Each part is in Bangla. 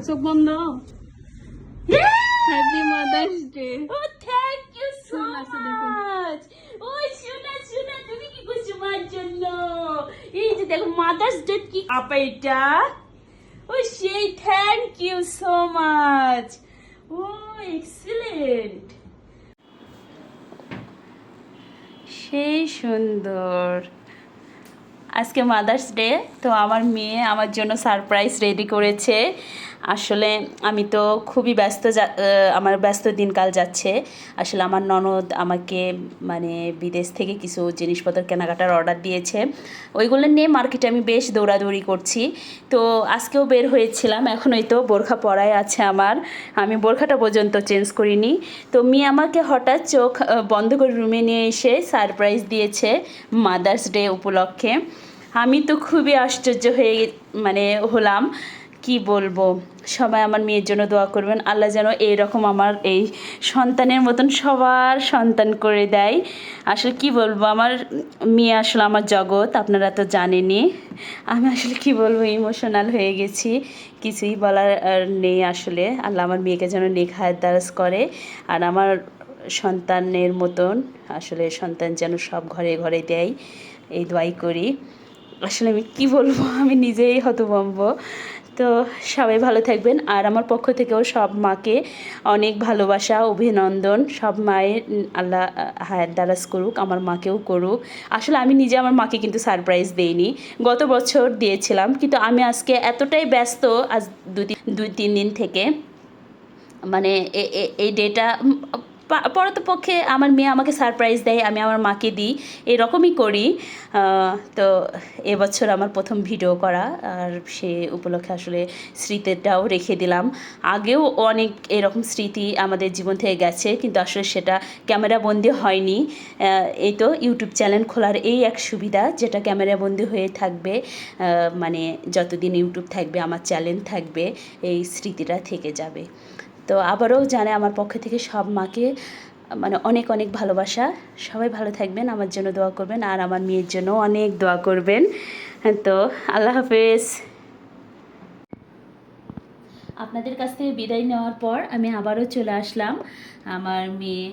চোখ বন্ধ। Happy mother's day. ও থ্যাংক ইউ সো আচ্ছা, দেখো। মাচ। ও শোনা শোনা, তুমি কি করছো মার জন্য? এই যে দেখো মাদার্স ডে কি আপা এটা। ও সেই থ্যাংক ইউ সো মাচ। ও এক্সিলেন্ট, সেই সুন্দর। আজকে মাদার্স ডে, তো আমার মেয়ে আমার জন্য সারপ্রাইজ রেডি করেছে। আসলে আমি তো খুবই আমার ব্যস্ত দিনকাল যাচ্ছে। আসলে আমার ননদ আমাকে মানে বিদেশ থেকে কিছু জিনিসপত্র কেনাকাটার অর্ডার দিয়েছে, ওইগুলো নিয়ে মার্কেটে আমি বেশ দৌড়াদৌড়ি করছি। তো আজকেও বের হয়েছিলাম, এখন ওই তো বোরখা পরাই আছে আমার, আমি বোরখাটা পর্যন্ত চেঞ্জ করিনি। তো মেয়ে আমাকে হঠাৎ চোখ বন্ধ করে রুমে নিয়ে এসে সারপ্রাইজ দিয়েছে মাদার্স ডে উপলক্ষে। আমি তো খুবই আশ্চর্য হয়ে হলাম, কি বলবো। সবাই আমার মেয়ের জন্য দোয়া করবেন, আল্লাহ যেন এইরকম আমার এই সন্তানের মতন সবার সন্তান করে দেয়। আসলে কি বলবো, আমার মেয়ে আসলে আমার জগৎ, আপনারা তো জানেনই। আমি আসলে কি বলবো, ইমোশনাল হয়ে গেছি, কিছুই বলার নেই। আসলে আল্লাহ আমার মেয়েকে যেন নেক হায়াত দারাজ করে, আর আমার সন্তানের মতন আসলে সন্তান যেন সব ঘরে ঘরে দেয়, এই দোয়াই করি। আসলে আমি কি বলবো, আমি নিজেই হতভম্ব। তো সবাই ভালো থাকবেন, আর আমার পক্ষ থেকেও সব মাকে অনেক ভালোবাসা, অভিনন্দন। সব মায়ের আল্লাহ হায়াত দারাজ করুক, আমার মাকেও করুক। আসলে আমি নিজে আমার মাকে কিন্তু সারপ্রাইজ দেইনি, গত বছর দিয়েছিলাম, কিন্তু আমি আজকে এতটাই ব্যস্ত আজ দুই তিন দিন থেকে, মানে এই ডেটা পক্ষে আমার মেয়ে আমাকে সারপ্রাইজ দেয়, আমি আমার মাকে দিই, এরকমই করি। তো এবছর আমার প্রথম ভিডিও করা, আর সে উপলক্ষে আসলে স্মৃতিটাও রেখে দিলাম। আগেও অনেক এরকম স্মৃতি আমাদের জীবন থেকে গেছে, কিন্তু আসলে সেটা ক্যামেরাবন্দি হয়নি। এই তো ইউটিউব চ্যানেল খোলার এই এক সুবিধা, যেটা ক্যামেরাবন্দি হয়ে থাকবে, মানে যতদিন ইউটিউব থাকবে আমার চ্যানেল থাকবে, এই স্মৃতিটা থেকে যাবে। তো আবারও জানে আমার পক্ষ থেকে সব মাকে অনেক অনেক ভালোবাসা। সবাই ভালো থাকবেন, আমার জন্য দোয়া করবেন, আর আমার মেয়ের জন্য অনেক দোয়া করবেন। তো আল্লাহ হাফেজ। আপনাদের কাছ থেকে বিদায় নেওয়ার পর আমি আবারও চলে আসলাম। আমার মেয়ে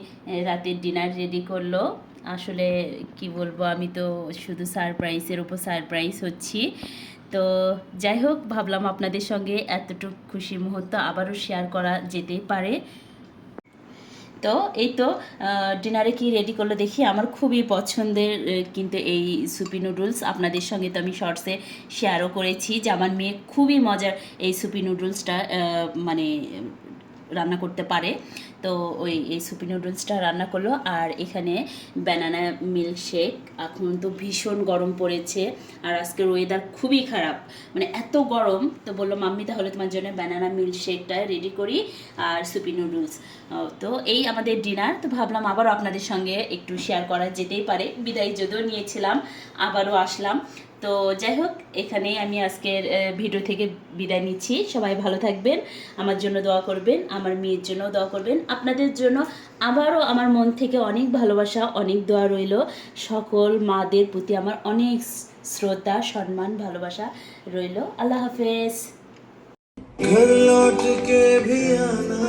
রাতের ডিনার রেডি করলো। আসলে কি বলবো, আমি তো শুধু সারপ্রাইজের উপর সারপ্রাইজ হচ্ছি। তো যাই হোক, ভাবলাম আপনাদের সঙ্গে এতটুকু খুশির মুহূর্ত আবারও শেয়ার করা যেতে পারে। তো এই তো ডিনারে কি রেডি করলো দেখি, আমার খুবই পছন্দের কিন্তু এই সুপি নুডলস, আপনাদের সঙ্গে তো আমি শর্টসে শেয়ারও করেছি যে আমার মেয়ে খুবই মজার এই সুপি নুডলসটা রান্না করতে পারে। তো এই সুপি নুডলসটা রান্না করলো, আর এখানে ব্যানানা মিল্কশেক। এখন তো ভীষণ গরম পড়েছে, আর আজকের ওয়েদার খুবই খারাপ, এত গরম। তো বললো মাম্মি তাহলে তোমার জন্য ব্যানানা মিল্কশেকটা রেডি করি, আর সুপি নুডলস। তো এই আমাদের ডিনার। তো ভাবলাম আবারও আপনাদের সঙ্গে একটু শেয়ার করা যেতেই পারে, বিদায় যদিও নিয়েছিলাম, আবারও আসলাম। তো যাই হোক, এখানেই আমি আজকের ভিডিও থেকে বিদায় নিচ্ছি। সবাই ভালো থাকবেন, আমার জন্য দোয়া করবেন, আমার মেয়ের জন্য দোয়া করবেন, আপনাদের জন্য আবারও আমার মন থেকে অনেক ভালোবাসা, অনেক দোয়া রইল। সকল মাদের প্রতি আমার অনেক শ্রদ্ধা, সম্মান, ভালোবাসা রইল। আল্লাহ হাফেজ। घर लौट के भी आना